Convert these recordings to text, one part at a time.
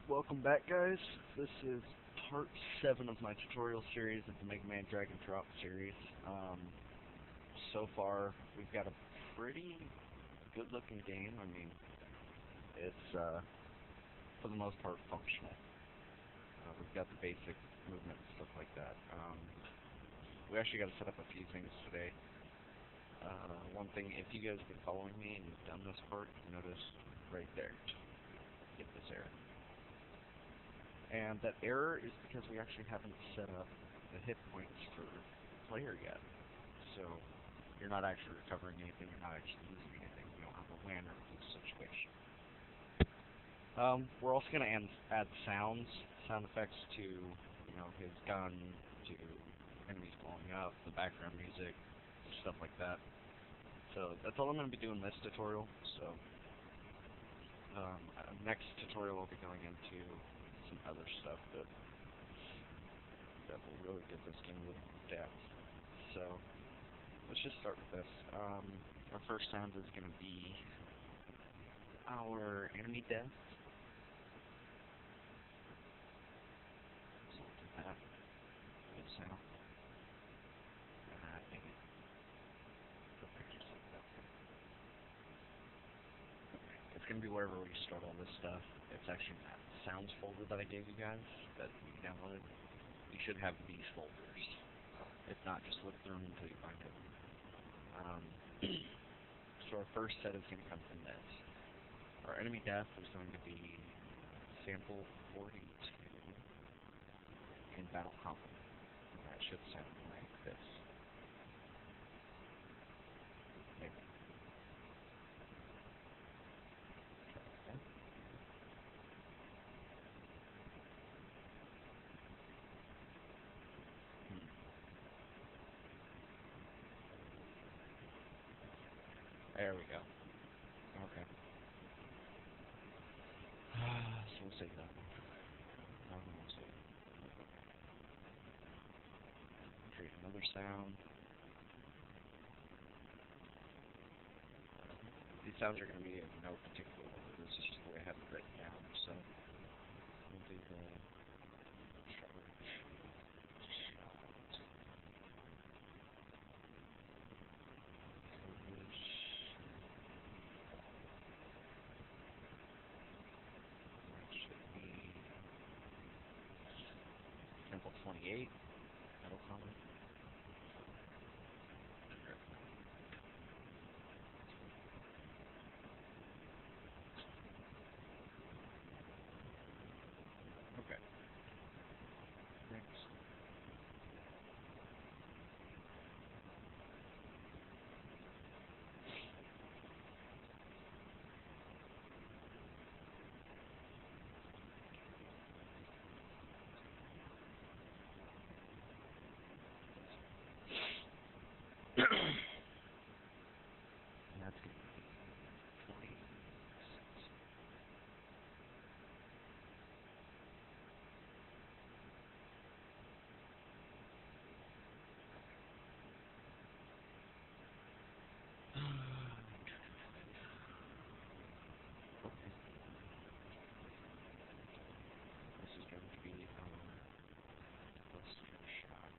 Welcome back, guys. This is part 7 of my tutorial series of the Mega Man Drag and Drop series. So far, we've got a pretty good-looking game. I mean, it's, for the most part, functional. We've got the basic movement and stuff like that. We actually got to set up a few things today. One thing, if you guys have been following me and you've done this part, you notice right there, get this error. And that error is because we actually haven't set up the hit points for the player yet. So you're not actually recovering anything, you're not actually losing anything. You don't have a win or lose situation. We're also going to add sound effects to, his gun, to enemies blowing up, the background music, stuff like that. So that's all I'm going to be doing this tutorial. So next tutorial we'll be going into some other stuff that will really give this game a little depth. So let's just start with this. Our first sound is going to be our enemy death. So we'll do that. Good sound. Dang it. The picture set that there. Okay. It's going to be wherever we start all this stuff. It's actually that sounds folder that I gave you guys that you downloaded. You should have these folders. If not, just look through them until you find it. So our first set is going to come from this. Our enemy death is going to be sample 42 in Battle Combo. That should sound like this. Maybe. There we go. Okay. So we'll save that one. We'll save it. Create another sound. These sounds are going to be in no particular order. This is just the way I have it written down. So we'll do the charge. Sample 28, Battle Combo. Okay. Next. And that's going to be 26. Okay. This is going to be Buster Shot.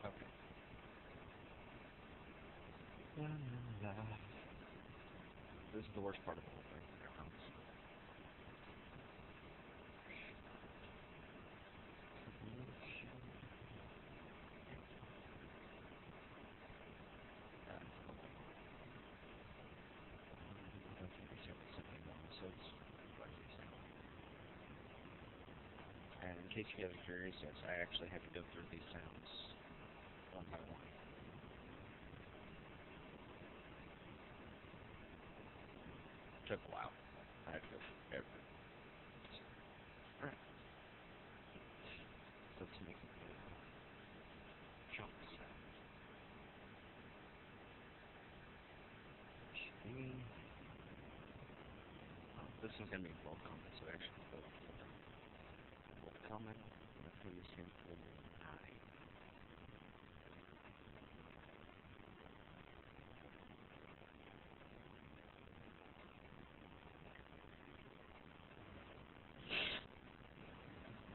Okay. This is the worst part of the whole thing, I promise. And in case you guys are curious, yes, I actually had to go through these sounds one by one. Took a while. I had to go through everything. Alright. So let's make it jump sound. This one's gonna be welcome, so actually put welcome and put your same for 9.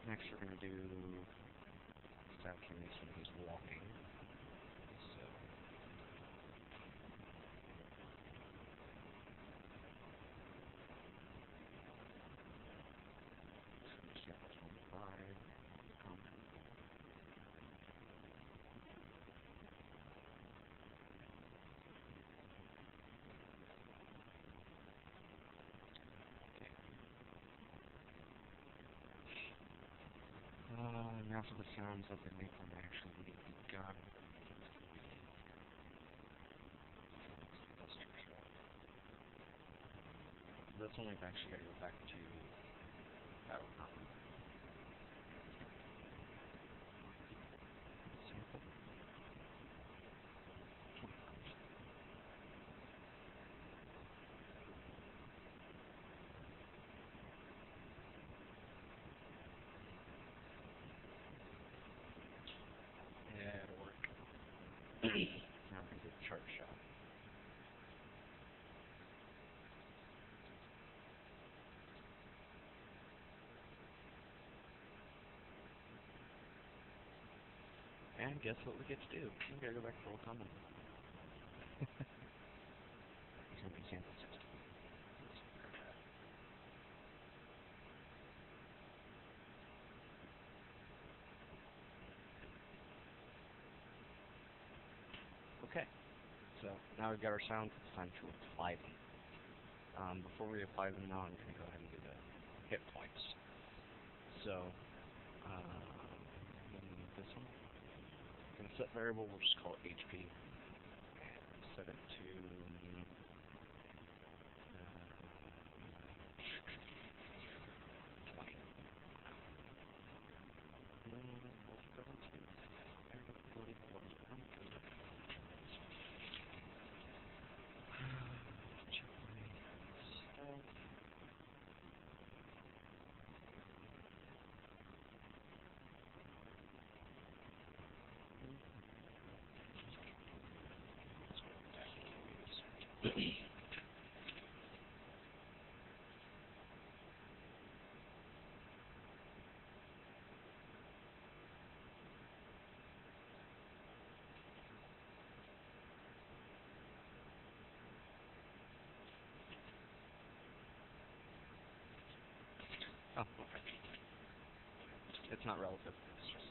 Next we're gonna do staff animation. He's walking. So sample 25. Now for the sounds that they make when they actually begun. This one we've actually got to go back to Battle Common. Sample. Yeah, it'll work. Now we're going to do a chart shot. And guess what we get to do? We gotta go back to Old Common. It's gonna be sample 60. Okay, so now we've got our sounds. It's time to apply them. Before we apply them now, I'm gonna go ahead and do the hit points. So, this one. In set variable, we'll just call it HP. And set it to 20. Oh, okay. It's not relative. It's just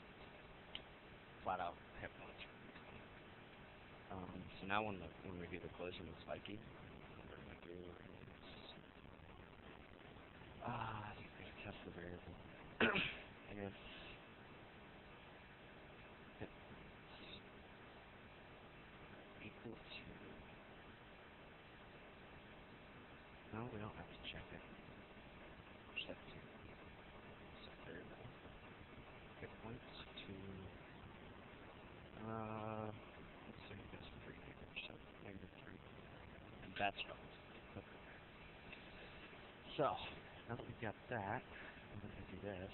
flat out hit points. So now when we do the closing and spiking, what we're gonna do is I think we test the variable. If hit points equal to no, we don't have to check it. Set to set variable. Hit points to let's say it's 3 here, so -3. And that's relative. Okay. So now that we've got that, I'm gonna do this.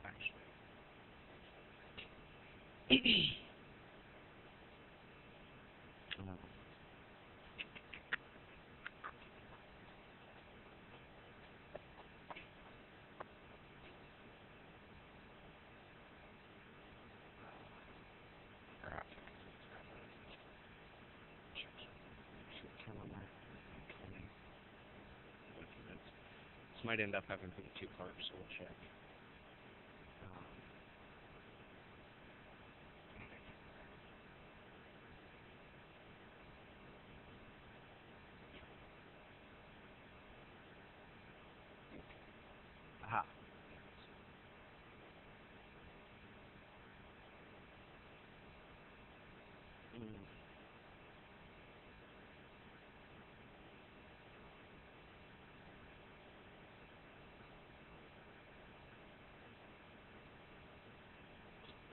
Actually. This might end up having to be 2 parts, so we'll check. Aha.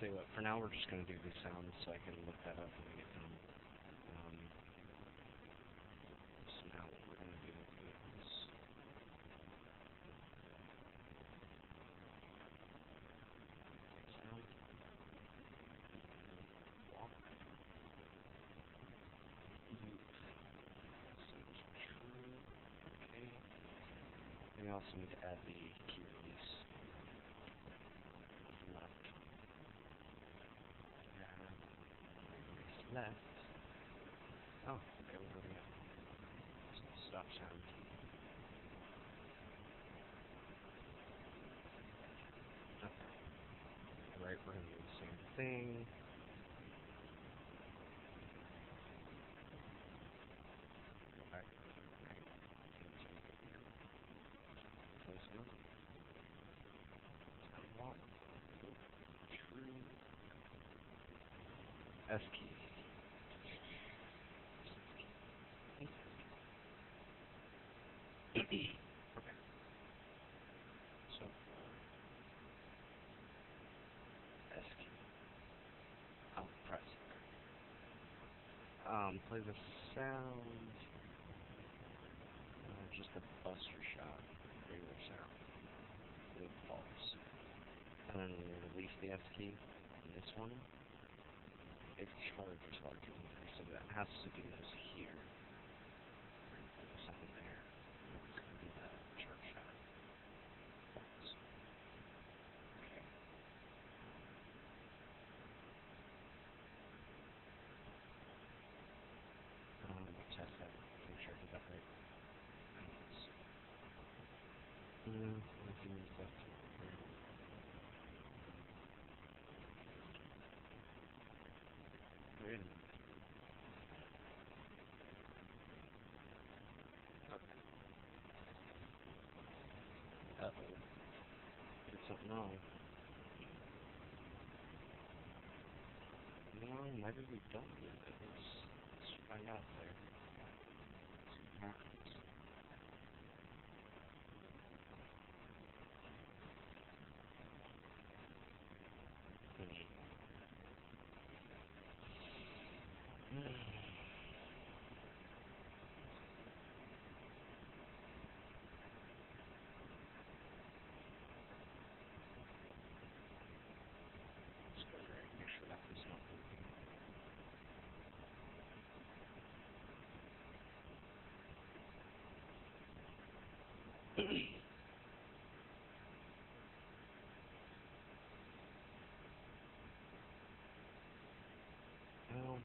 Tell you what, for now we're just going to do these sounds so I can look that up when we get done. So now what we're going to do is we also need to add the key release. Left. Release left. Oh, okay, we're going to stop sound. Okay. Right, we're going to do the same thing. S key. Okay. So S key. I'll press. Play the sound. Just a buster shot. Regular sound. With pulse. And then release the S key. And this one. It charges while it's in there, so that has to do this here. Something there. It's going to be the charge shot. Okay. Test that. Make sure I did that right. Anything left here. Wait a minute. Okay. Uh-oh. Did something wrong. No, maybe we don't do it. Let's find out there. See what happens. Let's go there and make sure that one's not moving. Well,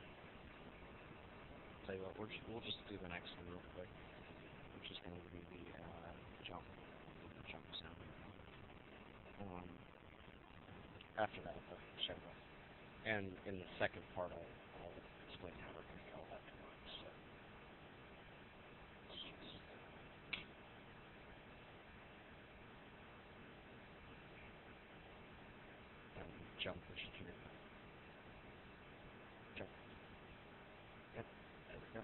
tell you what, we'll just do the next one real quick, which is going to be the jump sound. After that, I'll show you. And in the second part, I'll explain how we're going to get all that to work. So, let's just jump push here. Jump. Yep, there we go.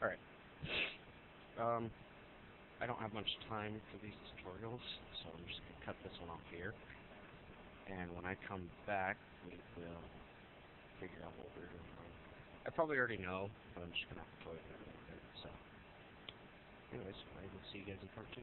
Alright. I don't have much time for these tutorials, so I'm just going to cut this one off here. And when I come back, we will figure out what we're doing. I probably already know, but I'm just going to have to toy with it a little bit. So, anyways, I will see you guys in part 2.